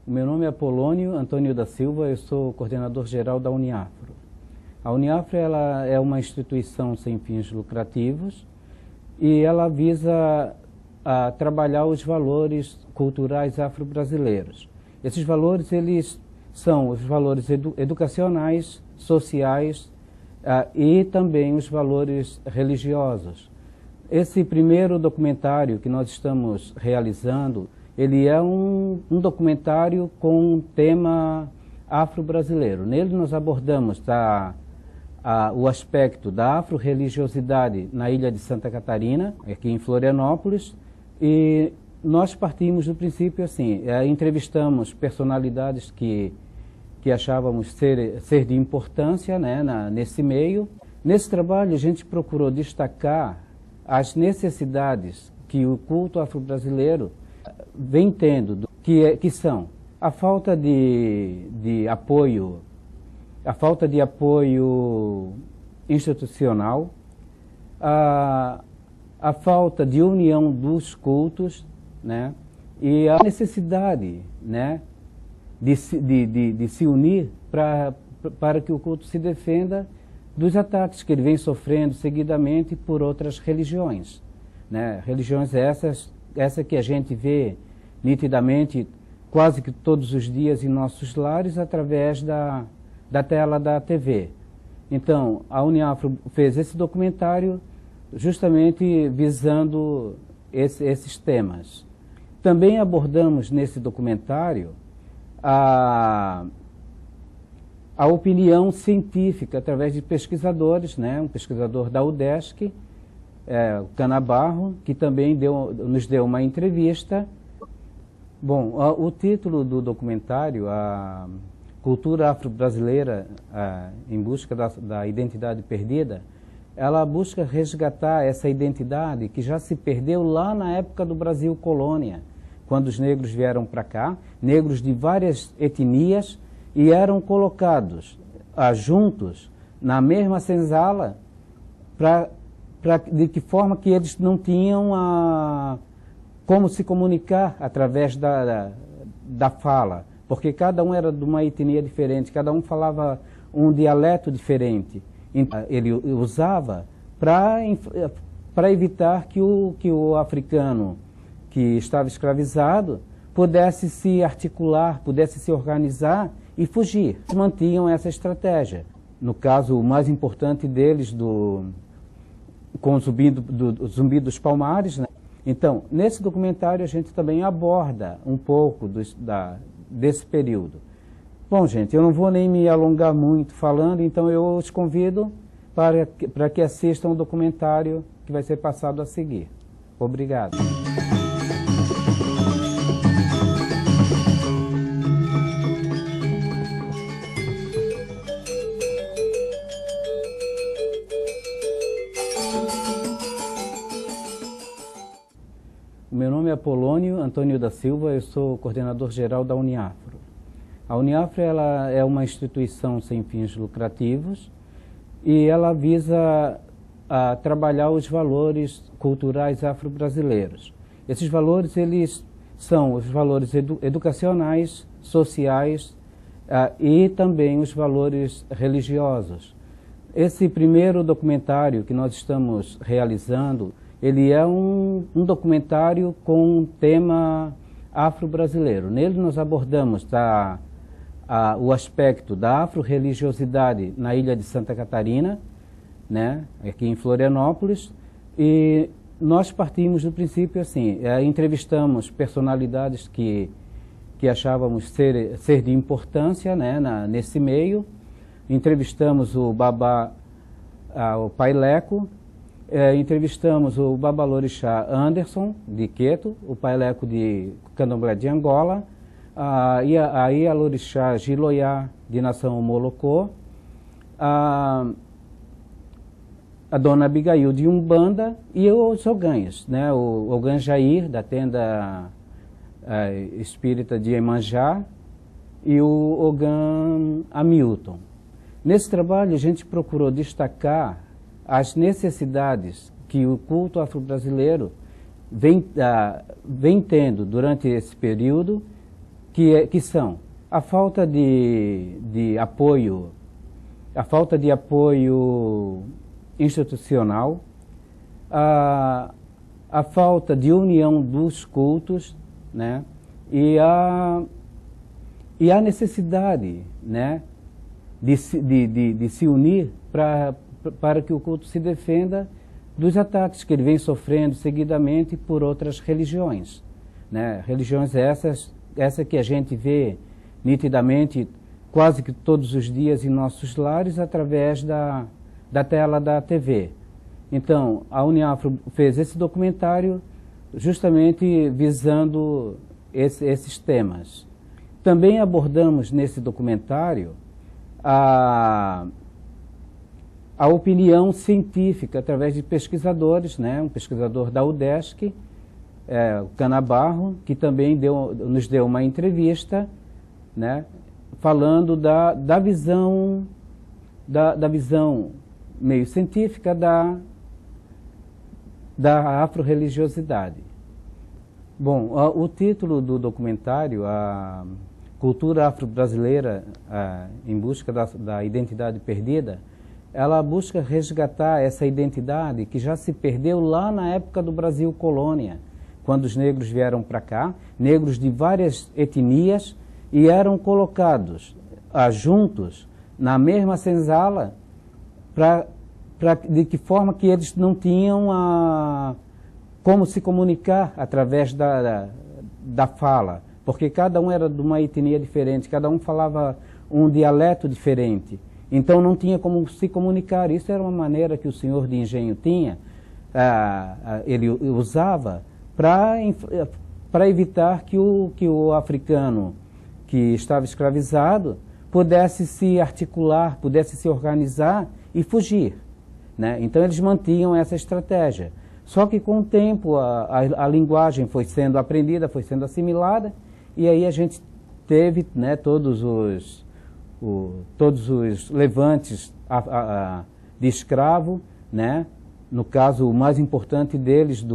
Meu nome é Apolônio Antônio da Silva, eu sou coordenador geral da Uniafro. A Uniafro ela é uma instituição sem fins lucrativos e ela visa trabalhar os valores culturais afro-brasileiros. Esses valores eles são os valores educacionais, sociais e também os valores religiosos. Esse primeiro documentário que nós estamos realizando, ele é um documentário com um tema afro-brasileiro. Nele nós abordamos o aspecto da afro-religiosidade na ilha de Santa Catarina, aqui em Florianópolis, e nós partimos do princípio assim, entrevistamos personalidades que achávamos ser de importância, né, nesse meio. Nesse trabalho a gente procurou destacar as necessidades que o culto afro-brasileiro vem tendo, que são a falta de apoio, a falta de apoio institucional, a falta de união dos cultos, né, e a necessidade, né, de se unir para que o culto se defenda dos ataques que ele vem sofrendo seguidamente por outras religiões, né, religiões essa que a gente vê nitidamente quase que todos os dias em nossos lares através da tela da TV. Então, a Uniafro fez esse documentário justamente visando esses temas. Também abordamos nesse documentário a opinião científica através de pesquisadores, né? Um pesquisador da UDESC, o Canabarro, que também nos deu uma entrevista. Bom, o título do documentário, a Cultura Afro-Brasileira em Busca da Identidade Perdida, ela busca resgatar essa identidade que já se perdeu lá na época do Brasil colônia, quando os negros vieram para cá, negros de várias etnias, e eram colocados juntos na mesma senzala de que forma que eles não tinham como se comunicar através da fala, porque cada um era de uma etnia diferente, cada um falava um dialeto diferente. Então, ele usava para evitar que o africano que estava escravizado pudesse se articular, pudesse se organizar e fugir. Eles mantinham essa estratégia. No caso, o mais importante deles, com o Zumbi dos Palmares, né? Então, nesse documentário a gente também aborda um pouco desse período. Bom, gente, eu não vou nem me alongar muito falando, então eu os convido para que assistam o documentário que vai ser passado a seguir. Obrigado. O meu nome é Apolônio Antônio da Silva, eu sou coordenador geral da Uniafro. A Uniafro ela é uma instituição sem fins lucrativos e ela visa trabalhar os valores culturais afro-brasileiros. Esses valores eles são os valores educacionais, sociais e também os valores religiosos. Esse primeiro documentário que nós estamos realizando, ele é um documentário com um tema afro-brasileiro. Nele nós abordamos o aspecto da afro-religiosidade na ilha de Santa Catarina, né, aqui em Florianópolis, e nós partimos do princípio assim, entrevistamos personalidades que achávamos ser de importância, né, nesse meio. Entrevistamos o Babá, o Pai Leco, entrevistamos o Babalorixá Anderson, de Queto, o Pai Leco de Candomblé de Angola, e a Ialorixá Giloiá, de nação Molocô, a Dona Abigail de Umbanda e os Oganhas, né? O Ogan Jair, da tenda espírita de Iemanjá, e o Ogan Hamilton. Nesse trabalho a gente procurou destacar as necessidades que o culto afro-brasileiro vem tendo durante esse período, que são a falta de apoio, institucional, a falta de união dos cultos, né? E a necessidade, né, de se unir para que o culto se defenda dos ataques que ele vem sofrendo seguidamente por outras religiões, né? Religiões essas que a gente vê nitidamente quase que todos os dias em nossos lares através da tela da TV. Então, a Uniafro fez esse documentário justamente visando esses temas. Também abordamos nesse documentário a opinião científica através de pesquisadores, né? Um pesquisador da UDESC, o Canabarro, que também nos deu uma entrevista, né? Falando da visão meio científica da afro-religiosidade. Bom, o título do documentário, a cultura afro-brasileira em busca da identidade perdida, ela busca resgatar essa identidade que já se perdeu lá na época do Brasil colônia, quando os negros vieram para cá, negros de várias etnias, e eram colocados juntos na mesma senzala, de que forma que eles não tinham como se comunicar através da fala, porque cada um era de uma etnia diferente, cada um falava um dialeto diferente, então não tinha como se comunicar. Isso era uma maneira que o senhor de engenho tinha, ele usava para evitar que o africano que estava escravizado pudesse se articular, pudesse se organizar e fugir, né? Então eles mantinham essa estratégia. Só que com o tempo a linguagem foi sendo aprendida, foi sendo assimilada, e aí a gente teve, né, todos os levantes de escravo, né? No caso, o mais importante deles,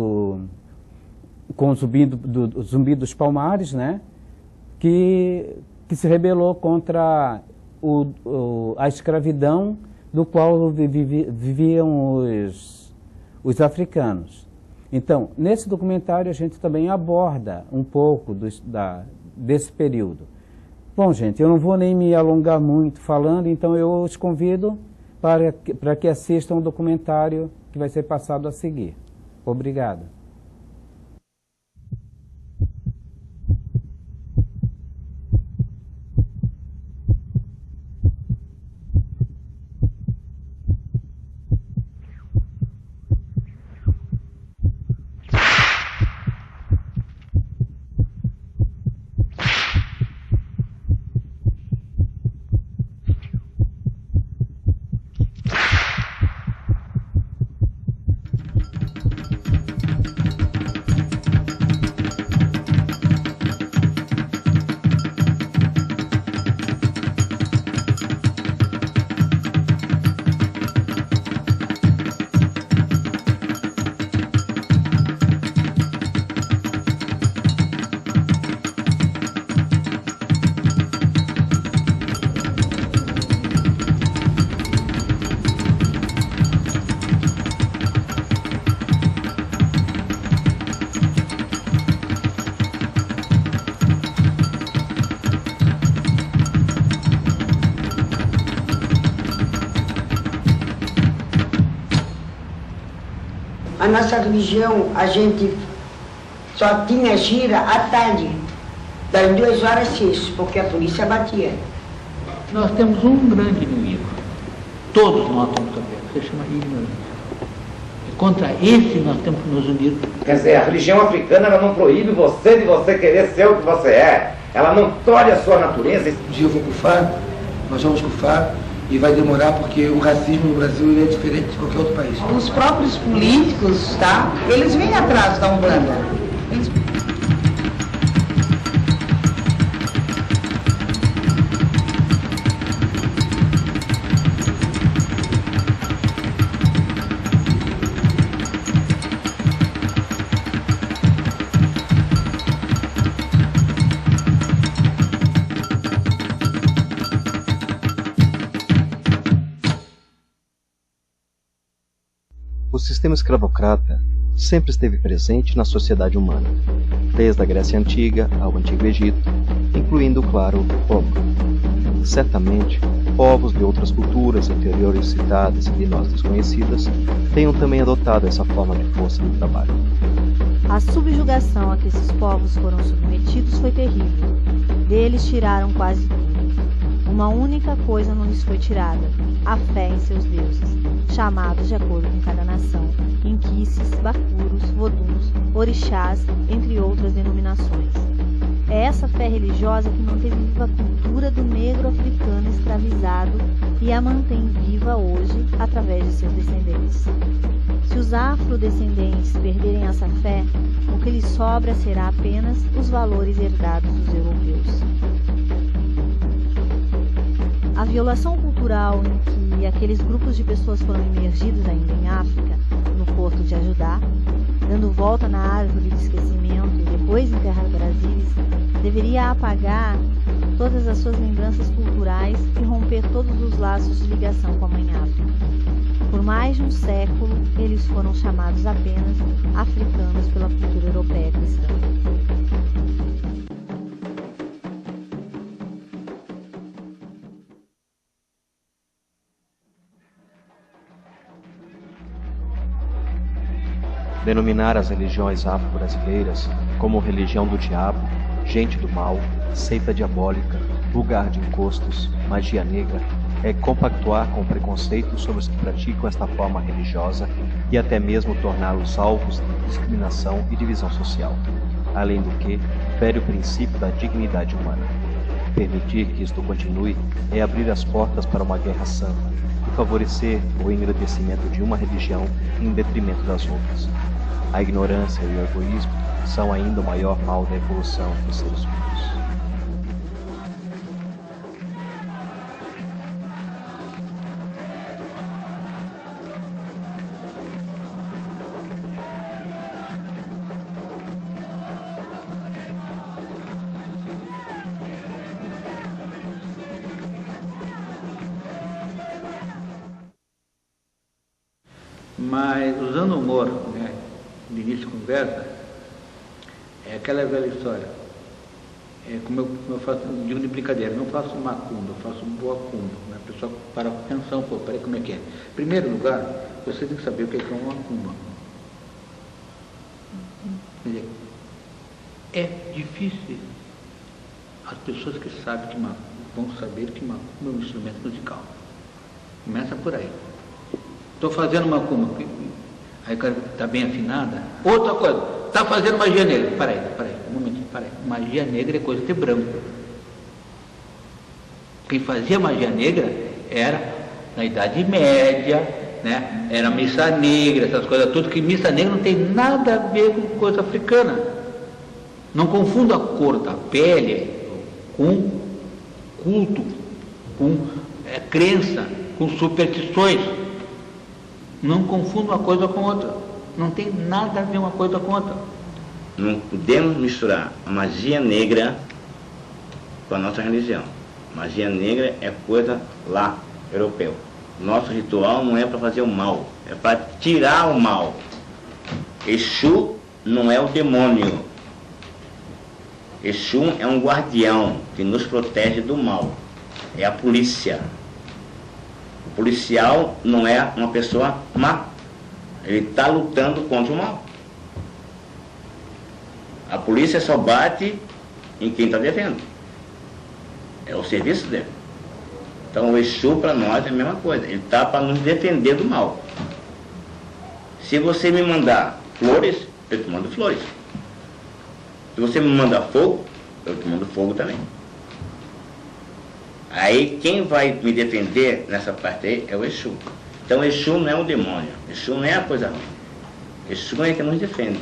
com o Zumbi dos Palmares, né? Que se rebelou contra a escravidão do qual viviam os africanos. Então, nesse documentário a gente também aborda um pouco desse período. Bom, gente, eu não vou nem me alongar muito falando, então eu os convido para que assistam o documentário que vai ser passado a seguir. Obrigado. A nossa religião, a gente só tinha gira à tarde, das 2 horas às 6, porque a polícia batia. Nós temos um grande inimigo. Todos nós temos que ver, se chama ignorância. E contra esse nós temos que nos unir. Quer dizer, a religião africana ela não proíbe você de você querer ser o que você é. Ela não tolhe a sua natureza. Um dia eu vou CUFAR, nós vamos CUFAR, e vai demorar porque o racismo no Brasil ele é diferente de qualquer outro país. Os próprios políticos, tá? Eles vêm atrás da Umbanda. O sistema escravocrata sempre esteve presente na sociedade humana, desde a Grécia Antiga ao Antigo Egito, incluindo, claro, Roma. Certamente, povos de outras culturas anteriores citadas e de nós desconhecidas tenham também adotado essa forma de força do trabalho. A subjugação a que esses povos foram submetidos foi terrível. Deles tiraram quase tudo. Uma única coisa não lhes foi tirada: a fé em seus deuses, chamados de acordo com cada nação, inquices, bacuros, voduns, orixás, entre outras denominações. É essa fé religiosa que manteve viva a cultura do negro africano escravizado e a mantém viva hoje através de seus descendentes. Se os afrodescendentes perderem essa fé, o que lhes sobra será apenas os valores herdados dos europeus. A violação cultural em que aqueles grupos de pessoas foram imergidos ainda em África, no porto de Ajudá, dando volta na árvore de esquecimento e depois enterrar Brasília, deveria apagar todas as suas lembranças culturais e romper todos os laços de ligação com a Mãe África. Por mais de um século, eles foram chamados apenas africanos pela cultura europeia cristã. Denominar as religiões afro-brasileiras como religião do diabo, gente do mal, seita diabólica, lugar de encostos, magia negra, é compactuar com o preconceito sobre os que praticam esta forma religiosa e até mesmo torná-los alvos de discriminação e divisão social. Além do que, fere o princípio da dignidade humana. Permitir que isto continue é abrir as portas para uma guerra santa e favorecer o engrandecimento de uma religião em detrimento das outras. A ignorância e o egoísmo são ainda o maior mal da evolução dos seres humanos. Mas, usando o humor, né, de início de conversa, é aquela velha história. Como eu faço, digo de brincadeira, não faço macumba, eu faço boa cumba. Né? A pessoa para pensar, pô, peraí, como é que é? Em primeiro lugar, você tem que saber o que é uma macumba. Quer dizer, é difícil as pessoas que sabem que macumba vão saber que macumba é um instrumento musical. Começa por aí. Estou fazendo macumba, aí o cara está bem afinada. Outra coisa, está fazendo magia negra. Para aí, um momentinho, para aí. Magia negra é coisa de branco. Quem fazia magia negra era na Idade Média, né? Era missa negra, essas coisas tudo, que missa negra não tem nada a ver com coisa africana. Não confunda a cor da pele com culto, com crença, com superstições. Não confunda uma coisa com outra. Não tem nada a ver uma coisa com outra. Não podemos misturar a magia negra com a nossa religião. Magia negra é coisa lá, europeu. Nosso ritual não é para fazer o mal, é para tirar o mal. Exu não é o demônio. Exu é um guardião que nos protege do mal. É a polícia. O policial não é uma pessoa má. Ele está lutando contra o mal. A polícia só bate em quem está devendo. É o serviço dele. Então o Exu para nós é a mesma coisa. Ele está para nos defender do mal. Se você me mandar flores, eu te mando flores. Se você me mandar fogo, eu te mando fogo também. Aí quem vai me defender nessa parte aí é o Exu. Então o Exu não é um demônio. Exu não é a coisa ruim. Exu é que nos defende.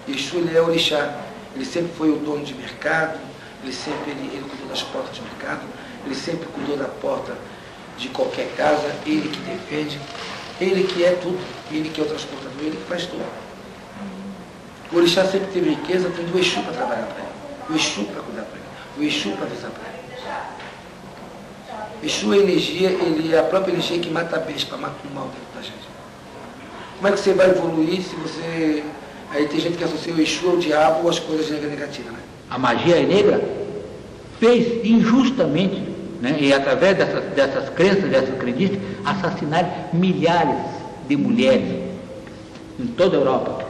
Exu, ele é orixá. Ele sempre foi o dono de mercado, ele cuidou das portas de mercado, ele sempre cuidou da porta de qualquer casa, ele que defende, ele que é tudo, ele que é o transportador, ele que faz tudo. O orixá sempre teve riqueza, tem o Exu para trabalhar para ele, o Exu para cuidar para ele, o Exu para avisar para ele. Exu é energia, ele é a própria energia que mata a besta, mata o mal dentro da gente. Como é que você vai evoluir se você... Aí tem gente que associa o Exu ao diabo ou às coisas negativas, né? A magia negra fez injustamente, né? E através dessas crenças, dessas crendices, assassinar milhares de mulheres em toda a Europa.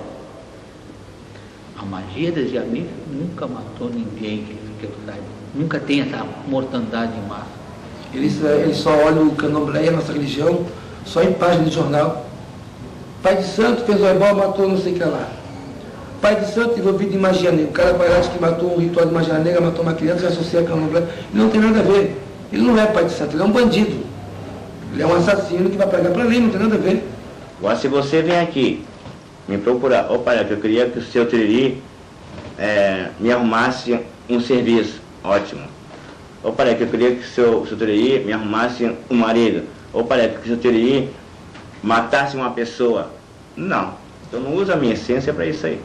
A magia das Yamis nunca matou ninguém, que eu saiba. Nunca tem essa mortandade em massa. Eles só olham o candomblé e a nossa religião só em página de jornal. Pai de santo fez o ebó, matou não sei o que lá. Pai de santo envolvido em magia negra. O cara vai lá, diz que matou um ritual de magia negra, matou uma criança, associa a candomblé. Ele não tem nada a ver. Ele não é pai de santo, ele é um bandido. Ele é um assassino que vai pagar para lei, não tem nada a ver. Agora, se você vem aqui me procurar, ô pai, eu queria que o seu Tiriri me arrumasse um serviço, ótimo. Ô pai, eu queria que o seu Tiriri me arrumasse um marido. Ô pai, que o seu Tiriri matasse uma pessoa. Não, eu não uso a minha essência para isso aí.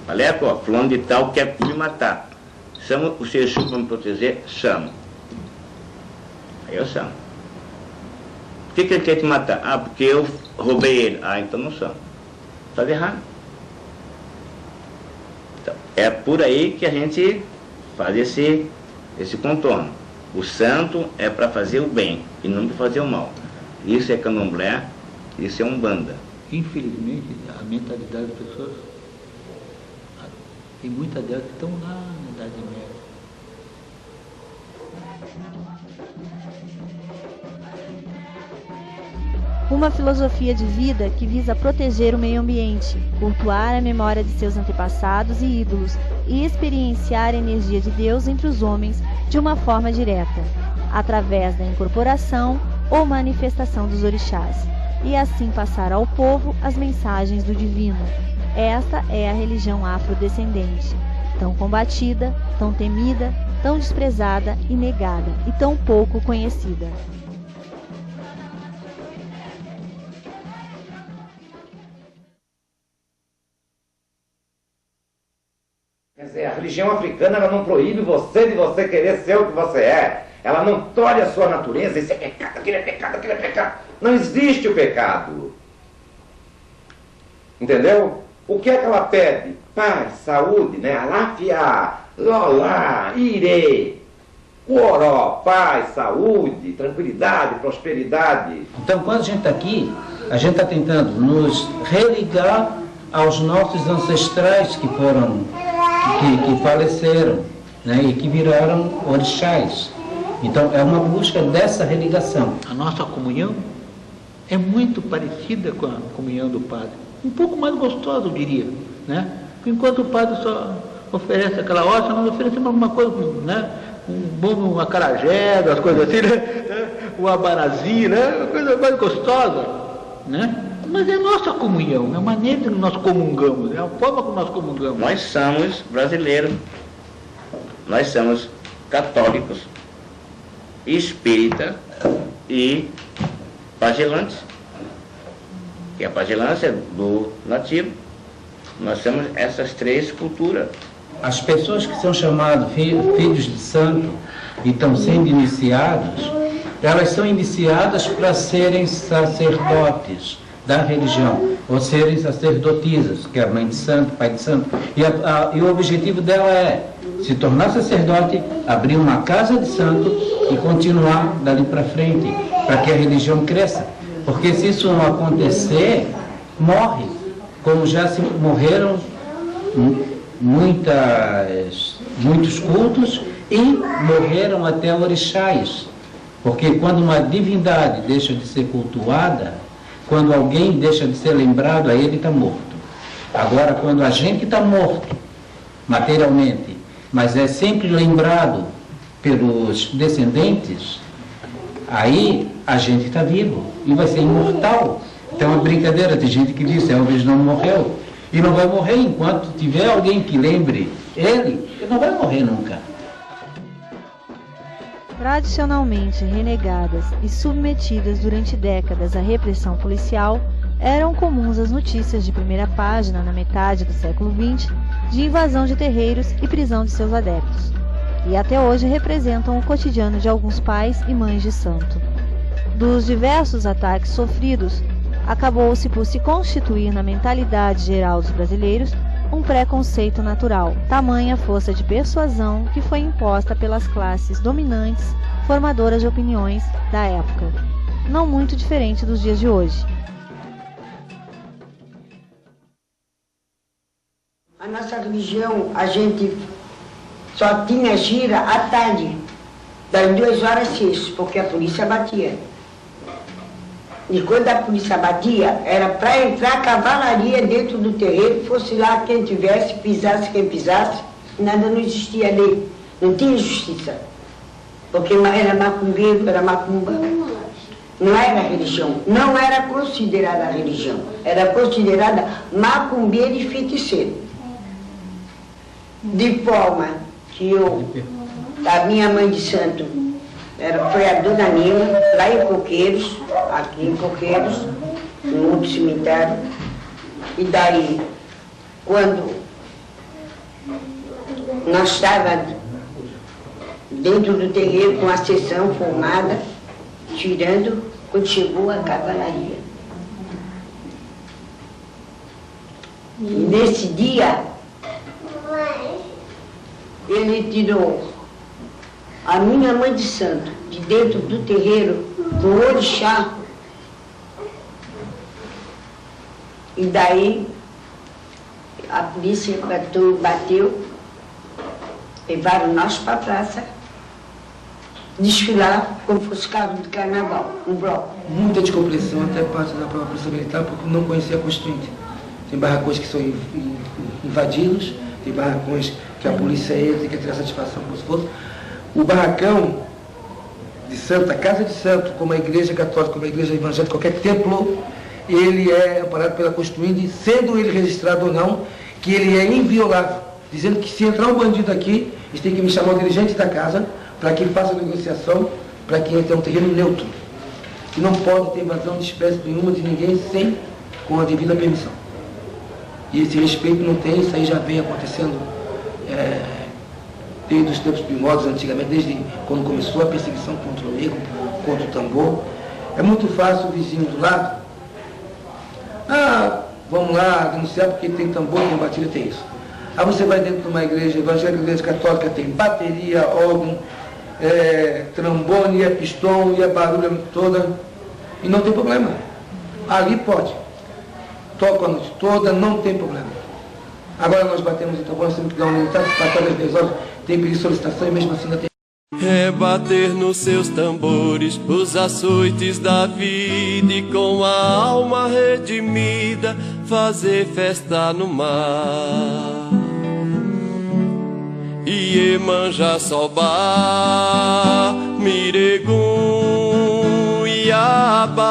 Paleco, ó, fulano de tal quer me matar. Chama o seu Exu para me proteger? Chamo. Aí eu chamo. Por que ele quer te matar? Ah, porque eu roubei ele. Ah, então não chamo. Está errado. Então, é por aí que a gente faz esse contorno. O santo é para fazer o bem e não para fazer o mal. Isso é candomblé, isso é umbanda. Infelizmente, a mentalidade das pessoas, tem muitas delas que estão lá na Idade Média. Uma filosofia de vida que visa proteger o meio ambiente, cultuar a memória de seus antepassados e ídolos e experienciar a energia de Deus entre os homens de uma forma direta, através da incorporação ou manifestação dos orixás, e assim passar ao povo as mensagens do divino. Esta é a religião afrodescendente, tão combatida, tão temida, tão desprezada e negada, e tão pouco conhecida. Quer dizer, a religião africana ela não proíbe você de você querer ser o que você é. Ela não tolhe a sua natureza. Isso é pecado, aquilo é pecado, aquilo é pecado. Não existe o pecado. Entendeu? O que é que ela pede? Paz, saúde, né? Aláfia, lolá, irê, coró, paz, saúde, tranquilidade, prosperidade. Então, quando a gente está aqui, a gente está tentando nos religar aos nossos ancestrais que foram, que faleceram, né? E que viraram orixás. Então, é uma busca dessa religação. A nossa comunhão é muito parecida com a comunhão do padre. Um pouco mais gostosa, eu diria, né? Enquanto o padre só oferece aquela hóstia, nós oferecemos alguma coisa, né? Um bom acarajé, as coisas assim, né? O abarazi, né? Uma coisa mais gostosa, né? Mas é a nossa comunhão, é a maneira que nós comungamos, é a forma como nós comungamos. Nós somos brasileiros, nós somos católicos, espírita e pagelantes. Que a pagelância é do nativo. Nós temos essas três culturas. As pessoas que são chamadas filhos de santo e estão sendo iniciados, elas são iniciadas para serem sacerdotes da religião, ou serem sacerdotisas, que é a mãe de santo, pai de santo. E o objetivo dela é se tornar sacerdote, abrir uma casa de santo e continuar dali para frente, para que a religião cresça. Porque se isso não acontecer, morre, como já se morreram muitos cultos e morreram até orixás. Porque quando uma divindade deixa de ser cultuada, quando alguém deixa de ser lembrado, aí ele está morto. Agora, quando a gente está morto, materialmente, mas é sempre lembrado pelos descendentes, aí a gente está vivo e vai ser imortal. Então é uma brincadeira, tem gente que diz, Elvis não morreu. E não vai morrer enquanto tiver alguém que lembre ele não vai morrer nunca. Tradicionalmente renegadas e submetidas durante décadas à repressão policial, eram comuns as notícias de primeira página na metade do século XX de invasão de terreiros e prisão de seus adeptos, e até hoje representam o cotidiano de alguns pais e mães de santo. Dos diversos ataques sofridos, acabou-se por se constituir na mentalidade geral dos brasileiros um preconceito natural, tamanha força de persuasão que foi imposta pelas classes dominantes, formadoras de opiniões da época, não muito diferente dos dias de hoje. A nossa religião, a gente só tinha gira à tarde, das 2 horas às 6, porque a polícia batia. E quando a polícia batia, era para entrar cavalaria dentro do terreiro, fosse lá quem tivesse, pisasse quem pisasse, nada, não existia lei, não tinha justiça. Porque era macumbeiro, era macumba. Não era religião, não era considerada religião, era considerada macumbeiro e feiticeiro. De forma que a minha mãe de santo foi a dona Nima, lá em Coqueiros, aqui em Coqueiros, no outro cemitério. E daí, quando nós estávamos dentro do terreiro com a sessão formada, tirando, quando chegou a cavalaria. E nesse dia, ele tirou a minha mãe de santo de dentro do terreiro, do orixá. E daí a polícia bateu, levaram nós para a praça, desfilar como fosse carro de carnaval, um bloco. Muita descompreensão, até parte da própria polícia militar, porque não conhecia a Constituinte. Tem barracões que são invadidos, tem barracões que a polícia entra e quer tirar satisfação como se fosse. O barracão de santo, a casa de santo, como a igreja católica, como a igreja evangélica, qualquer templo, ele é amparado pela Constituinte, sendo ele registrado ou não, que ele é inviolável, dizendo que se entrar um bandido aqui, eles têm que me chamar o dirigente da casa, para que faça a negociação, para que entre um terreno neutro. Que não pode ter invasão de espécie nenhuma de ninguém sem com a devida permissão. E esse respeito não tem, isso aí já vem acontecendo desde os tempos primórdios, antigamente, desde quando começou a perseguição contra o negro, contra o tambor. É muito fácil o vizinho do lado. vamos lá denunciar porque tem tambor, tem bateria, tem isso. Aí você vai dentro de uma igreja evangélica, igreja católica, tem bateria, órgão, trombone, pistão, e a barulho toda, e não tem problema. Ali pode. Toca a noite toda, não tem problema. Agora nós batemos em tambor, nós temos que dar um militar, para cada 10 horas, tem que pedir solicitação e mesmo assim não tem. Rebater nos seus tambores os açoites da vida, e com a alma redimida fazer festa no mar. Iemanjá, Sobá, Miregum, Iabá,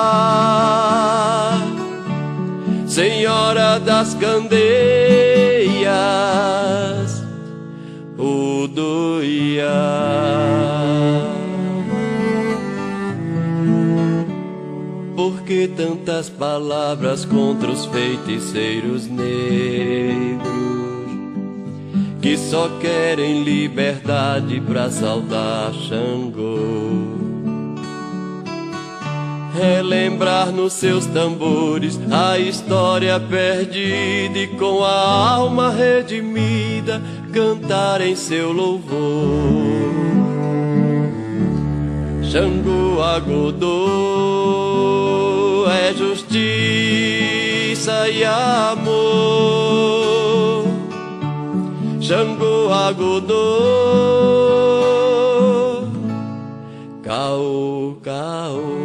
Senhora das Candeias, Udoiá. Por que tantas palavras contra os feiticeiros negros, que só querem liberdade pra saudar Xangô? Relembrar nos seus tambores a história perdida, e com a alma redimida cantar em seu louvor. Xangô Agodô é justiça e amor. Xangô Agodô, Caô, Caô.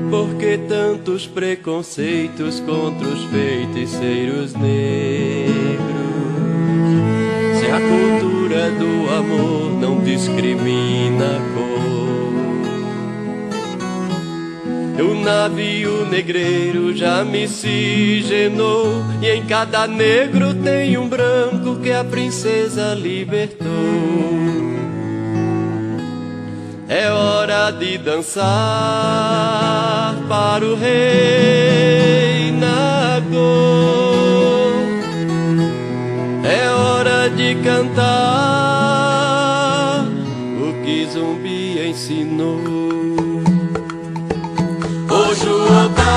Por que tantos preconceitos contra os feiticeiros negros, se a cultura do amor não discrimina cor? O navio negreiro já miscigenou, e em cada negro tem um branco que a princesa libertou. É hora de dançar para o rei Nagô, é hora de cantar o que Zumbi ensinou. Ojuoba,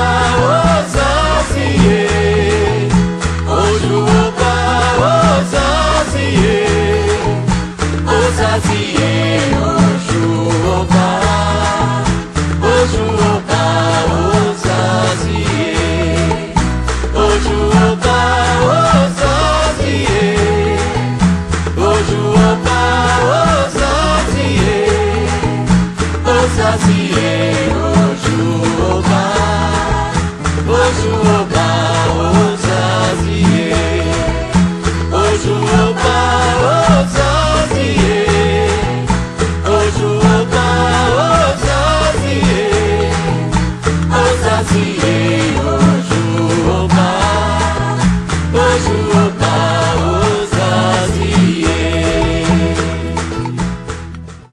Ozazie, Ojuoba, Ozazie, Ozazie, Ojuoba, Ojuoba, Ozazie, Ojuoba, Ozazie, Ojuoba, Ozazie, Ozazie, Ojuoba, Ojuoba, Ozazie, Ojuoba, Ozazie, Ojuoba, Ozazie, Ozazie, Ojuoba, Ojuoba, Ozazie.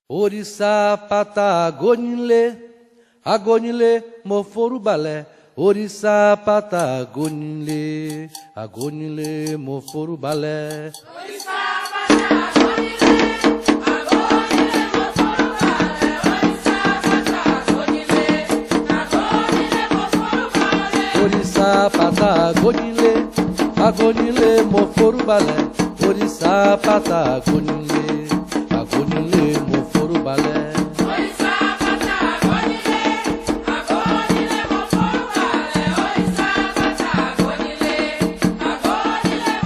Orixá, Pata, Agonilê, Agonilê, Moforo, Balé. Orixá, Pata, Agonilê, Agonilê, Moforo, Balé. Orixá, Pata, Agonilê, Agonilê, Moforo, Balé. Orixá, Pata, Agonilê, Agonilê, Moforo, Balé. Orixá, Pata, Agonilê, Agonilê, Moforo, Balé. Orixá, Pata, Agonilê, Agonilê,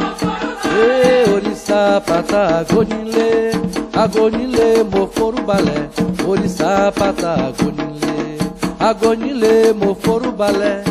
Moforo, Balé. Orixá, Pata, Agonilê, Agonilê, Moforo, Balé. Orixá, Pata, Agonilê, Agonilê, Moforo, Balé.